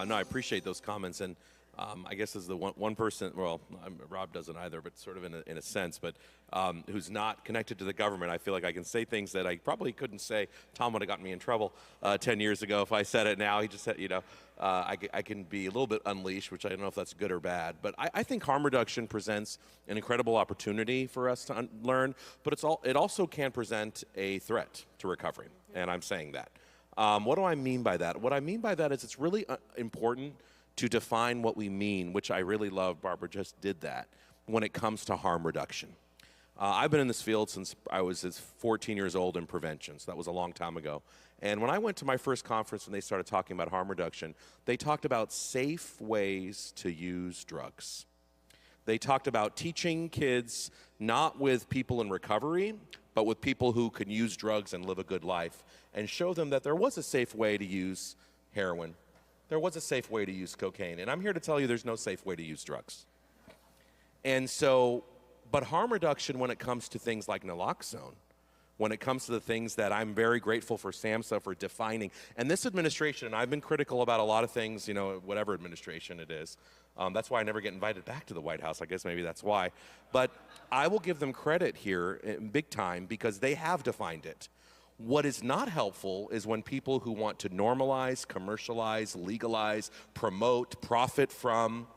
no, I appreciate those comments, and I guess as the one person, well, Rob doesn't either, but sort of in a sense, but who's not connected to the government, I feel like I can say things that I probably couldn't say. Tom would have gotten me in trouble 10 years ago if I said it now. He just said, I can be a little bit unleashed, which I don't know if that's good or bad. But I think harm reduction presents an incredible opportunity for us to learn, but it also can present a threat to recovery, and I'm saying that. What do I mean by that? What I mean by that is it's really important to define what we mean, which I really love. Barbara just did that when it comes to harm reduction. I've been in this field since I was 14 years old in prevention, so that was a long time ago. And when I went to my first conference and they started talking about harm reduction, they talked about safe ways to use drugs. They talked about teaching kids not with people in recovery, but with people who can use drugs and live a good life, and show them that there was a safe way to use heroin. There was a safe way to use cocaine. And I'm here to tell you there's no safe way to use drugs. And so, but harm reduction when it comes to things like naloxone, when it comes to the things that I'm very grateful for SAMHSA for defining. And this administration, and I've been critical about a lot of things, whatever administration it is. That's why I never get invited back to the White House. I guess maybe that's why. But I will give them credit here big time because they have defined it. What is not helpful is when people who want to normalize, commercialize, legalize, promote, profit from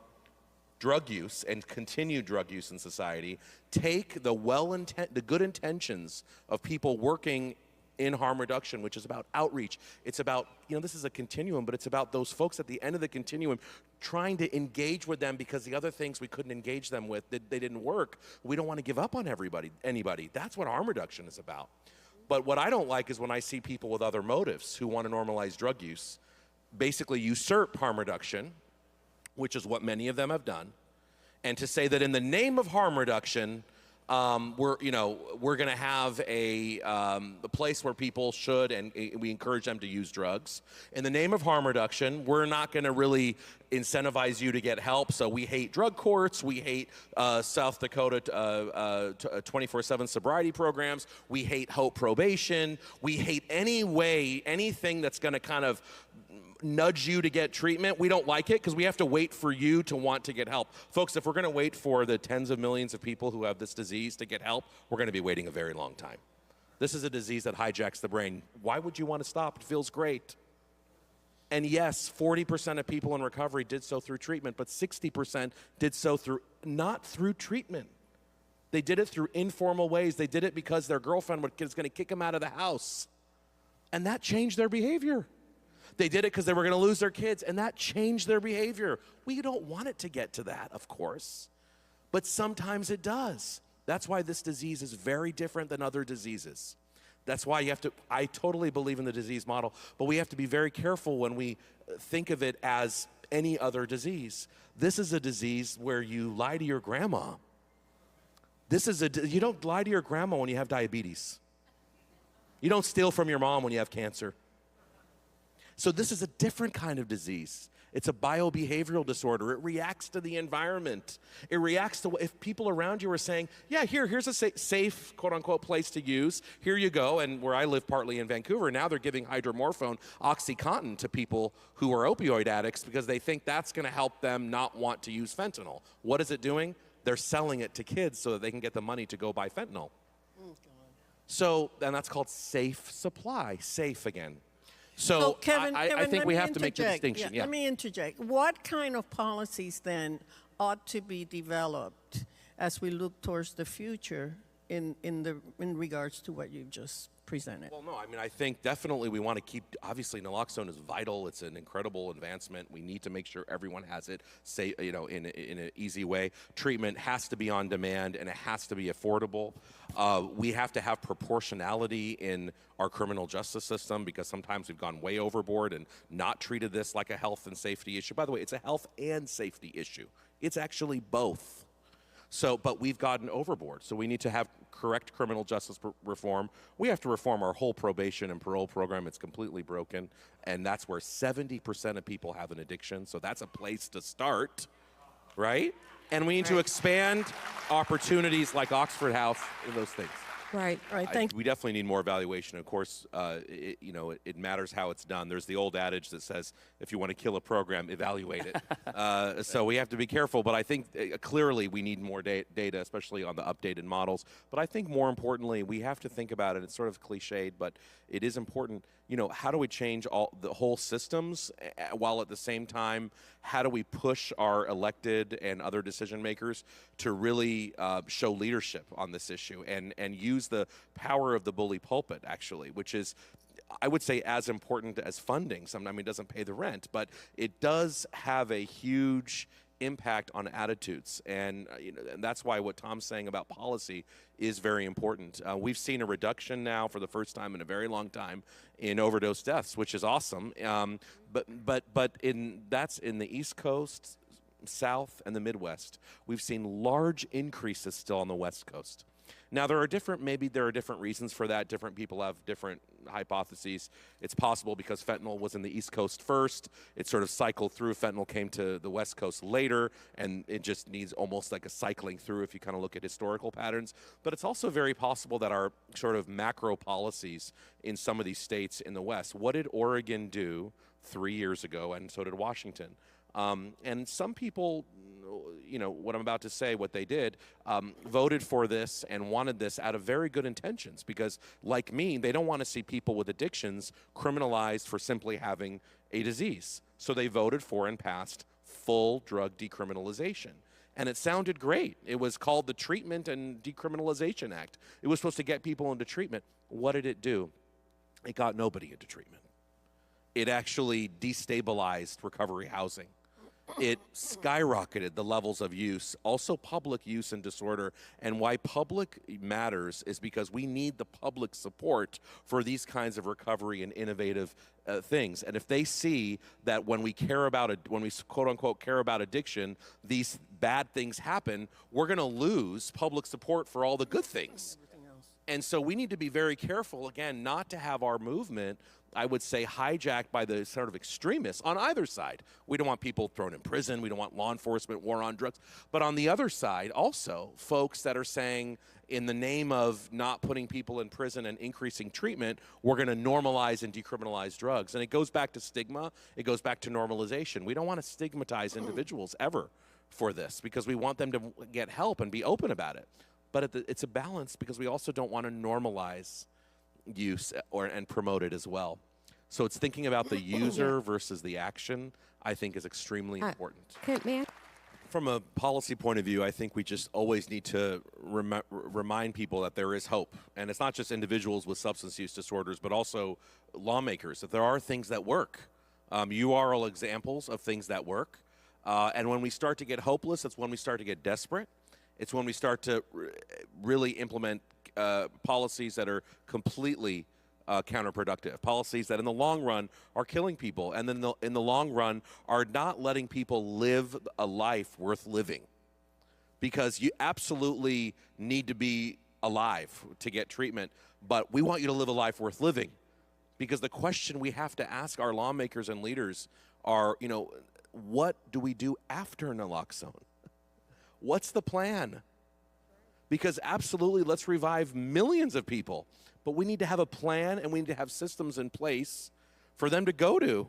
drug use and continue drug use in society take the good intentions of people working in harm reduction, which is about outreach. It's about, this is a continuum, but it's about those folks at the end of the continuum trying to engage with them because the other things we couldn't engage them with, they didn't work. We don't want to give up on anybody. That's what harm reduction is about. But what I don't like is when I see people with other motives who want to normalize drug use, basically usurp harm reduction, which is what many of them have done, and to say that in the name of harm reduction, we're going to have a place where people should, and we encourage them to use drugs. In the name of harm reduction, we're not going to really incentivize you to get help, so we hate drug courts, we hate South Dakota 24/7 sobriety programs, we hate Hope Probation, we hate anything that's going to kind of nudge you to get treatment. We don't like it because we have to wait for you to want to get help. Folks, if we're going to wait for the tens of millions of people who have this disease to get help, we're going to be waiting a very long time. This is a disease that hijacks the brain. Why would you want to stop? It feels great. And yes, 40% of people in recovery did so through treatment, but 60% did so not through treatment. They did it through informal ways. They did it because their girlfriend was going to kick them out of the house. And that changed their behavior. They did it because they were going to lose their kids, and that changed their behavior. We don't want it to get to that, of course, but sometimes it does. That's why this disease is very different than other diseases. That's why I totally believe in the disease model, but we have to be very careful when we think of it as any other disease. This is a disease where you lie to your grandma. You don't lie to your grandma when you have diabetes. You don't steal from your mom when you have cancer. So this is a different kind of disease. It's a biobehavioral disorder. It reacts to the environment. It reacts to if people around you are saying, yeah, here's a safe, quote unquote, place to use. Here you go. And where I live partly in Vancouver, now they're giving hydromorphone, OxyContin to people who are opioid addicts because they think that's going to help them not want to use fentanyl. What is it doing? They're selling it to kids so that they can get the money to go buy fentanyl. So, and that's called safe supply, safe again. So Kevin, I think we have to make the distinction. Yeah. Let me interject. What kind of policies then ought to be developed as we look towards the future in regards to what you've just presented? Well, no, I mean, I think definitely we want to keep, obviously naloxone is vital. It's an incredible advancement. We need to make sure everyone has it, in an easy way. Treatment has to be on demand and it has to be affordable. We have to have proportionality in our criminal justice system because sometimes we've gone way overboard and not treated this like a health and safety issue. By the way, it's a health and safety issue. It's actually both. But we've gotten overboard. So we need to have correct criminal justice reform. We have to reform our whole probation and parole program. It's completely broken. And that's where 70% of people have an addiction. So that's a place to start, right? And we need to expand opportunities like Oxford House and those things. Right. All right, thank We definitely need more evaluation. Of course, it matters how it's done. There's the old adage that says, if you want to kill a program, evaluate it. So we have to be careful. But I think clearly we need more data, especially on the updated models. But I think more importantly, we have to think about it. It's sort of cliched, but it is important. How do we change the whole systems while at the same time, how do we push our elected and other decision makers to really show leadership on this issue and use the power of the bully pulpit, actually, which is, I would say, as important as funding. Sometimes it doesn't pay the rent, but it does have a huge impact on attitudes, and and that's why what Tom's saying about policy is very important. We've seen a reduction now for the first time in a very long time in overdose deaths, which is awesome. But that's in the East Coast, South, and the Midwest. We've seen large increases still on the West Coast. Now, maybe there are different reasons for that. Different people have different hypotheses. It's possible because fentanyl was in the East Coast first. It sort of cycled through. Fentanyl came to the West Coast later, and it just needs almost like a cycling through if you kind of look at historical patterns. But it's also very possible that our sort of macro policies in some of these states in the West, what did Oregon do 3 years ago, and so did Washington? And some people, what I'm about to say, what they did, voted for this and wanted this out of very good intentions because, like me, they don't want to see people with addictions criminalized for simply having a disease. So they voted for and passed full drug decriminalization. And it sounded great. It was called the Treatment and Decriminalization Act. It was supposed to get people into treatment. What did it do? It got nobody into treatment. It actually destabilized recovery housing. It skyrocketed the levels of use, also public use and disorder. And why public matters is because we need the public support for these kinds of recovery and innovative things. And if they see that when we quote unquote care about addiction, these bad things happen, we're going to lose public support for all the good things. And so we need to be very careful, again, not to have our movement, I would say, hijacked by the sort of extremists on either side. We don't want people thrown in prison. We don't want law enforcement, war on drugs. But on the other side, also, folks that are saying, in the name of not putting people in prison and increasing treatment, we're going to normalize and decriminalize drugs. And it goes back to stigma. It goes back to normalization. We don't want to stigmatize individuals ever for this because we want them to get help and be open about it. But it's a balance because we also don't want to normalize use and promote it as well. So it's thinking about the user versus the action, I think, is extremely important. From a policy point of view, I think we just always need to remind people that there is hope. And it's not just individuals with substance use disorders, but also lawmakers, that there are things that work. You are all examples of things that work. And when we start to get hopeless, that's when we start to get desperate. It's when we start to really implement policies that are completely counterproductive, policies that in the long run are killing people, and then in the long run are not letting people live a life worth living. Because you absolutely need to be alive to get treatment, but we want you to live a life worth living. Because the question we have to ask our lawmakers and leaders are, what do we do after naloxone? What's the plan? Because absolutely, let's revive millions of people. But we need to have a plan and we need to have systems in place for them to go to.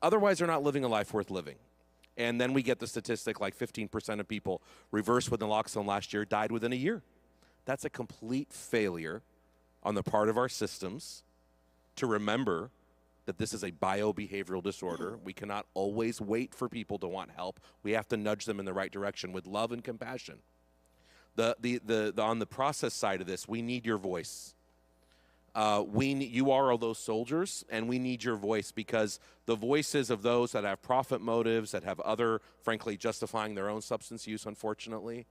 Otherwise, they're not living a life worth living. And then we get the statistic like 15% of people reversed with naloxone last year died within a year. That's a complete failure on the part of our systems to remember that this is a biobehavioral disorder. We cannot always wait for people to want help. We have to nudge them in the right direction with love and compassion. On the process side of this, we need your voice. You are all those soldiers, and we need your voice because the voices of those that have profit motives, that have other, frankly, justifying their own substance use, unfortunately,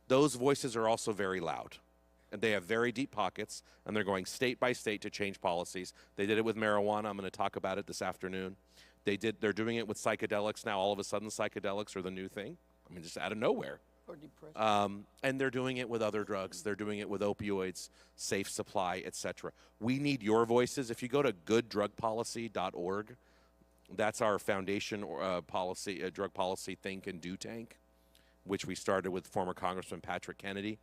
those voices are also very loud. And they have very deep pockets, and they're going state by state to change policies. They did it with marijuana. I'm going to talk about it this afternoon. They're doing it with psychedelics now. All of a sudden, psychedelics are the new thing. I mean, just out of nowhere. Or depression. And they're doing it with other drugs. They're doing it with opioids, safe supply, etc. We need your voices. If you go to gooddrugpolicy.org, that's our foundation policy, drug policy think and do tank, which we started with former Congressman Patrick Kennedy.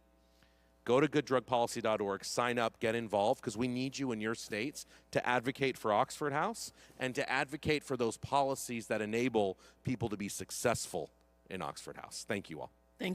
go to gooddrugpolicy.org, sign up, get involved, because we need you in your states to advocate for Oxford House and to advocate for those policies that enable people to be successful in Oxford House. Thank you all.